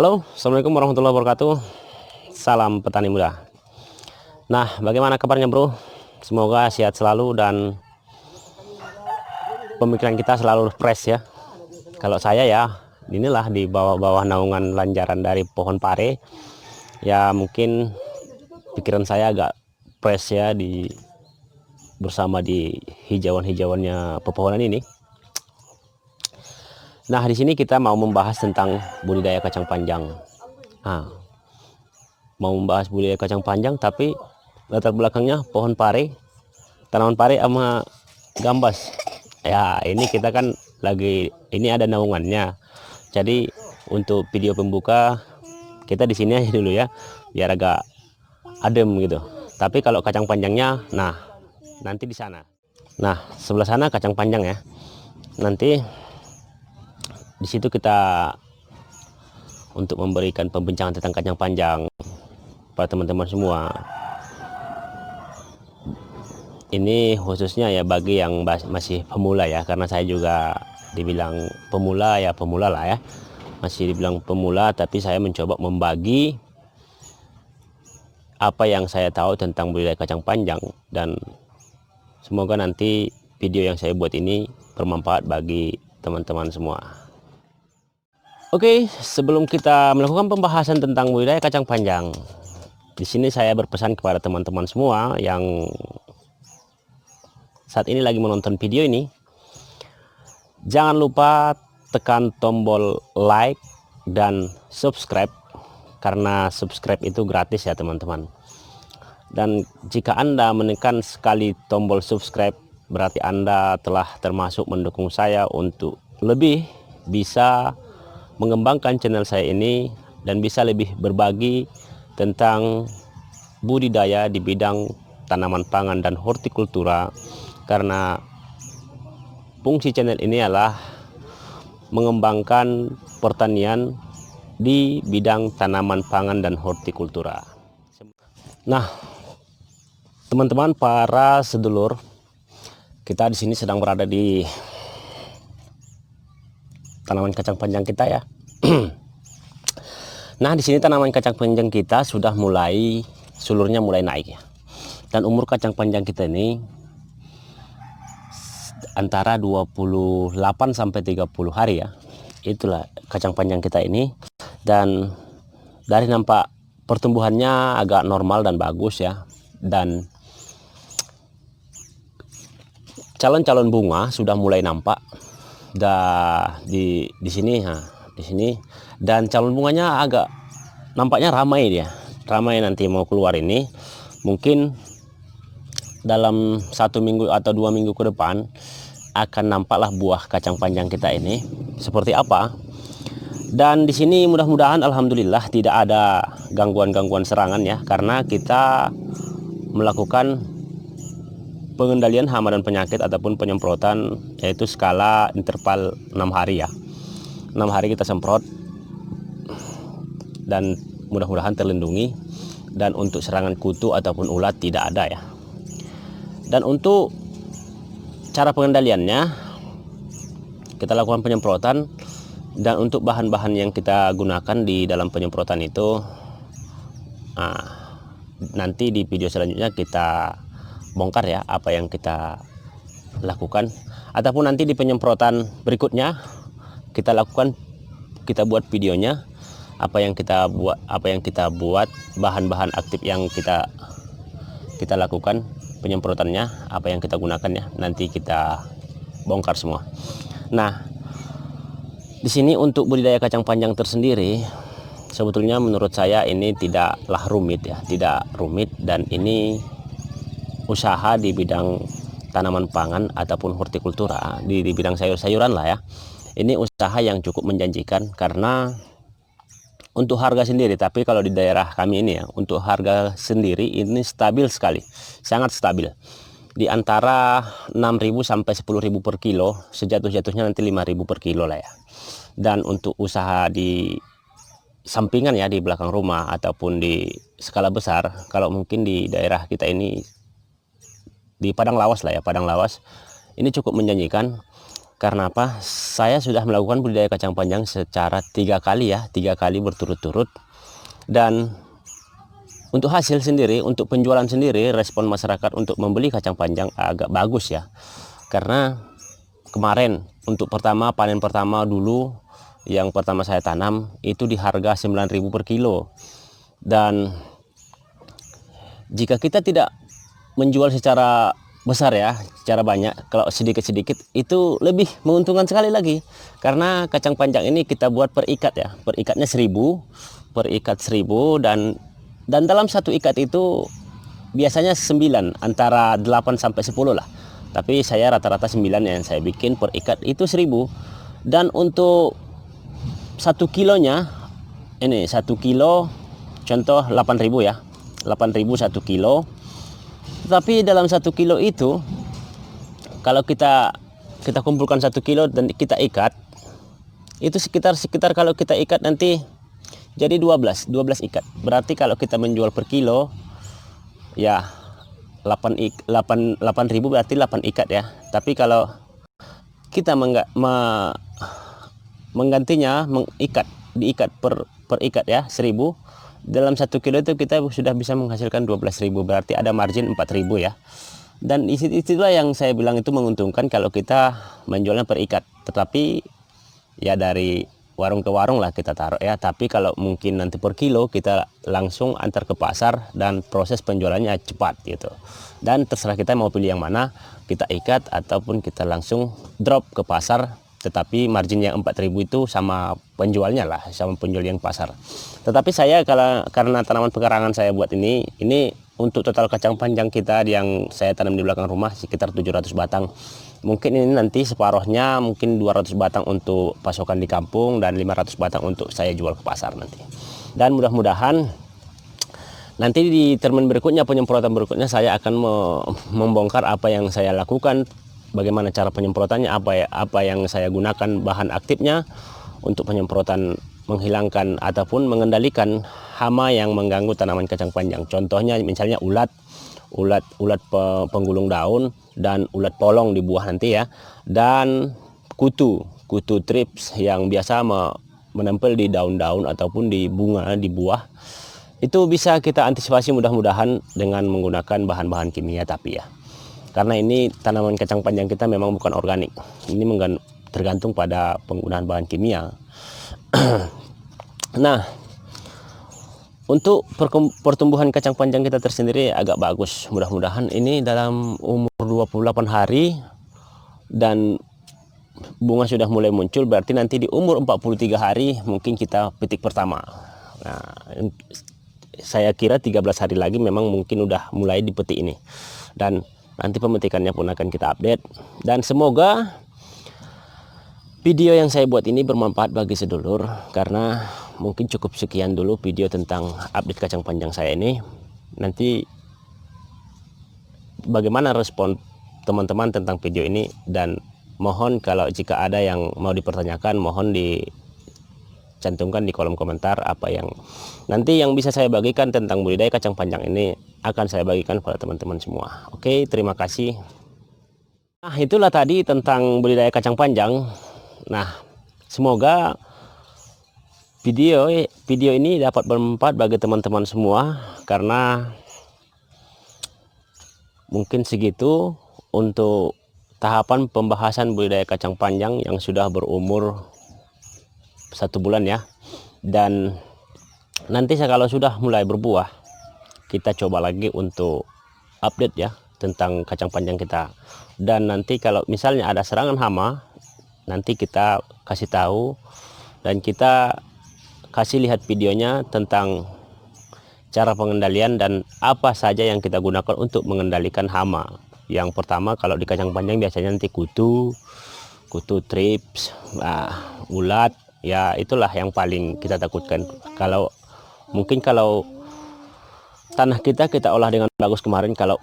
Halo, Assalamualaikum warahmatullahi wabarakatuh. Salam petani muda. Nah, bagaimana kabarnya bro? Semoga sehat selalu dan pemikiran kita selalu fresh ya. Kalau saya ya, inilah di bawah-bawah naungan lanjaran dari pohon pare. Ya mungkin pikiran saya agak fresh ya bersama di hijauan-hijauannya pepohonan ini. Nah, di sini kita mau membahas tentang budidaya kacang panjang. Nah, mau membahas budidaya kacang panjang tapi latar belakangnya pohon pare, tanaman pare sama gambas. Ya, ini kita kan ini ada naungannya. Jadi untuk video pembuka kita di sini aja dulu ya, biar agak adem gitu. Tapi kalau kacang panjangnya, nah nanti di sana. Nah, sebelah sana kacang panjang ya. Nanti di situ kita untuk memberikan pembincangan tentang kacang panjang pada teman-teman semua. Ini khususnya ya bagi yang masih pemula ya, karena saya juga dibilang pemula ya, pemula lah ya. Masih dibilang pemula, tapi saya mencoba membagi apa yang saya tahu tentang budidaya kacang panjang, dan semoga nanti video yang saya buat ini bermanfaat bagi teman-teman semua. Oke, sebelum kita melakukan pembahasan tentang budidaya kacang panjang, di sini saya berpesan kepada teman-teman semua yang saat ini lagi menonton video ini, jangan lupa tekan tombol like dan subscribe, karena subscribe itu gratis ya teman-teman. Dan jika Anda menekan sekali tombol subscribe, berarti Anda telah termasuk mendukung saya untuk lebih bisa mengembangkan channel saya ini dan bisa lebih berbagi tentang budidaya di bidang tanaman pangan dan hortikultura, karena fungsi channel ini adalah mengembangkan pertanian di bidang tanaman pangan dan hortikultura. Nah, teman-teman para sedulur, kita di sini sedang berada di tanaman kacang panjang kita ya. Nah, di sini tanaman kacang panjang kita sudah mulai sulurnya mulai naik ya. Dan umur kacang panjang kita ini antara 28 sampai 30 hari ya. Itulah kacang panjang kita ini, dan dari nampak pertumbuhannya agak normal dan bagus ya. Dan calon-calon bunga sudah mulai nampak di sini, di sini, dan calon bunganya agak nampaknya ramai dia, ramai nanti mau keluar ini. Mungkin dalam 1 minggu atau 2 minggu ke depan akan nampaklah buah kacang panjang kita ini seperti apa. Dan di sini mudah-mudahan alhamdulillah tidak ada gangguan-gangguan serangan ya, karena kita melakukan pengendalian hama dan penyakit ataupun penyemprotan, yaitu skala interval 6 hari ya. 6 hari kita semprot dan mudah-mudahan terlindungi, dan untuk serangan kutu ataupun ulat tidak ada ya. Dan untuk cara pengendaliannya, kita lakukan penyemprotan, dan untuk bahan-bahan yang kita gunakan di dalam penyemprotan itu nanti di video selanjutnya kita bongkar ya apa yang kita lakukan, ataupun nanti di penyemprotan berikutnya kita lakukan, kita buat videonya apa yang kita buat bahan-bahan aktif yang kita lakukan penyemprotannya, apa yang kita gunakan ya, nanti kita bongkar semua. Nah, di sini untuk budidaya kacang panjang tersendiri sebetulnya menurut saya ini tidaklah rumit ya, tidak rumit, dan ini usaha di bidang tanaman pangan ataupun hortikultura, di bidang sayur-sayuran lah ya. Ini usaha yang cukup menjanjikan karena untuk harga sendiri, tapi kalau di daerah kami ini ya, untuk harga sendiri ini stabil sekali, sangat stabil. Di antara 6.000 sampai 10.000 per kilo, sejatuh-jatuhnya nanti 5.000 per kilo lah ya. Dan untuk usaha di sampingan ya, di belakang rumah ataupun di skala besar, kalau mungkin di daerah kita ini di Padang Lawas lah ya, Padang Lawas ini cukup menjanjikan. Karena apa? Saya sudah melakukan budidaya kacang panjang secara 3 kali ya, 3 kali berturut-turut. Dan untuk hasil sendiri, untuk penjualan sendiri, respon masyarakat untuk membeli kacang panjang agak bagus ya. Karena kemarin untuk panen pertama dulu, yang pertama saya tanam itu di harga 9.000 per kilo. Dan jika kita tidak menjual secara besar ya, secara banyak, kalau sedikit-sedikit itu lebih menguntungkan sekali lagi. Karena kacang panjang ini kita buat per ikat ya, per ikatnya 1.000, per ikat 1.000, dan dalam satu ikat itu biasanya 9, antara 8 sampai 10 lah. Tapi saya rata-rata 9 yang saya bikin per ikat itu 1.000. Dan untuk 1 kilonya, ini 1 kilo contoh 8.000 ya, 8.000 1 kilo. Tapi dalam 1 kilo itu, kalau kita kumpulkan 1 kilo dan kita ikat, itu sekitar kalau kita ikat nanti jadi 12 ikat. Berarti kalau kita menjual per kilo ya 8.000 berarti 8 ikat ya. Tapi kalau kita menggantinya diikat per ikat ya 1.000, dalam 1 kilo itu kita sudah bisa menghasilkan 12.000, berarti ada margin 4.000 ya. Dan itulah yang saya bilang itu menguntungkan kalau kita menjualnya per ikat. Tetapi ya dari warung ke warung lah kita taruh ya. Tapi kalau mungkin nanti per kilo kita langsung antar ke pasar dan proses penjualannya cepat gitu. Dan terserah kita mau pilih yang mana, kita ikat ataupun kita langsung drop ke pasar. Tetapi margin yang 4.000 itu sama penjualnya lah, sama penjual yang pasar. Tetapi saya karena tanaman pekarangan saya buat ini untuk total kacang panjang kita yang saya tanam di belakang rumah sekitar 700 batang. Mungkin ini nanti separuhnya mungkin 200 batang untuk pasokan di kampung dan 500 batang untuk saya jual ke pasar nanti. Dan mudah-mudahan nanti di termin berikutnya, penyemprotan berikutnya, saya akan membongkar apa yang saya lakukan, bagaimana cara penyemprotannya, apa yang saya gunakan bahan aktifnya untuk penyemprotan, menghilangkan ataupun mengendalikan hama yang mengganggu tanaman kacang panjang. Contohnya misalnya ulat penggulung daun dan ulat polong di buah nanti ya, dan kutu trips yang biasa menempel di daun-daun ataupun di bunga di buah. Itu bisa kita antisipasi mudah-mudahan dengan menggunakan bahan-bahan kimia. Tapi ya, karena ini tanaman kacang panjang kita memang bukan organik, ini tergantung pada penggunaan bahan kimia. Nah, untuk pertumbuhan kacang panjang kita tersendiri agak bagus. Mudah-mudahan ini dalam umur 28 hari dan bunga sudah mulai muncul, berarti nanti di umur 43 hari mungkin kita petik pertama. Nah, saya kira 13 hari lagi memang mungkin udah mulai dipetik ini. Dan nanti pemetikannya pun akan kita update. Dan semoga video yang saya buat ini bermanfaat bagi sedulur, karena mungkin cukup sekian dulu video tentang update kacang panjang saya ini. Nanti bagaimana respon teman-teman tentang video ini, dan mohon kalau jika ada yang mau dipertanyakan, mohon dicantumkan di kolom komentar apa yang nanti yang bisa saya bagikan tentang budidaya kacang panjang ini, akan saya bagikan kepada teman-teman semua. Oke, terima kasih. Nah, itulah tadi tentang budidaya kacang panjang. Nah, semoga video ini dapat bermanfaat bagi teman-teman semua, karena mungkin segitu untuk tahapan pembahasan budidaya kacang panjang yang sudah berumur 1 bulan ya. Dan nanti kalau sudah mulai berbuah, kita coba lagi untuk update ya tentang kacang panjang kita. Dan nanti kalau misalnya ada serangan hama, nanti kita kasih tahu dan kita kasih lihat videonya tentang cara pengendalian dan apa saja yang kita gunakan untuk mengendalikan hama. Yang pertama, kalau di kacang panjang biasanya nanti kutu trips, ulat ya, itulah yang paling kita takutkan. Kalau tanah kita olah dengan bagus kemarin, kalau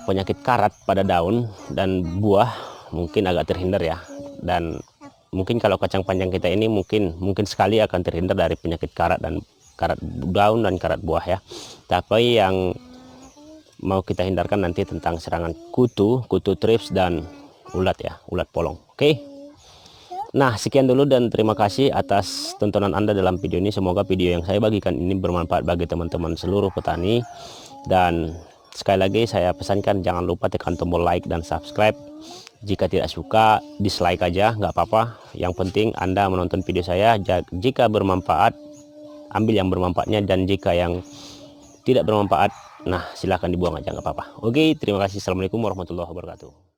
penyakit karat pada daun dan buah mungkin agak terhindar ya. Dan mungkin kalau kacang panjang kita ini mungkin sekali akan terhindar dari penyakit karat daun dan karat buah ya. Tapi yang mau kita hindarkan nanti tentang serangan kutu trips dan ulat ya, ulat polong. Oke. Nah, sekian dulu dan terima kasih atas tontonan Anda dalam video ini. Semoga video yang saya bagikan ini bermanfaat bagi teman-teman seluruh petani. Dan sekali lagi saya pesankan jangan lupa tekan tombol like dan subscribe. Jika tidak suka, dislike aja, nggak apa-apa. Yang penting Anda menonton video saya. Jika bermanfaat, ambil yang bermanfaatnya, dan jika yang tidak bermanfaat, nah silahkan dibuang aja, nggak apa-apa. Oke, terima kasih. Assalamualaikum warahmatullahi wabarakatuh.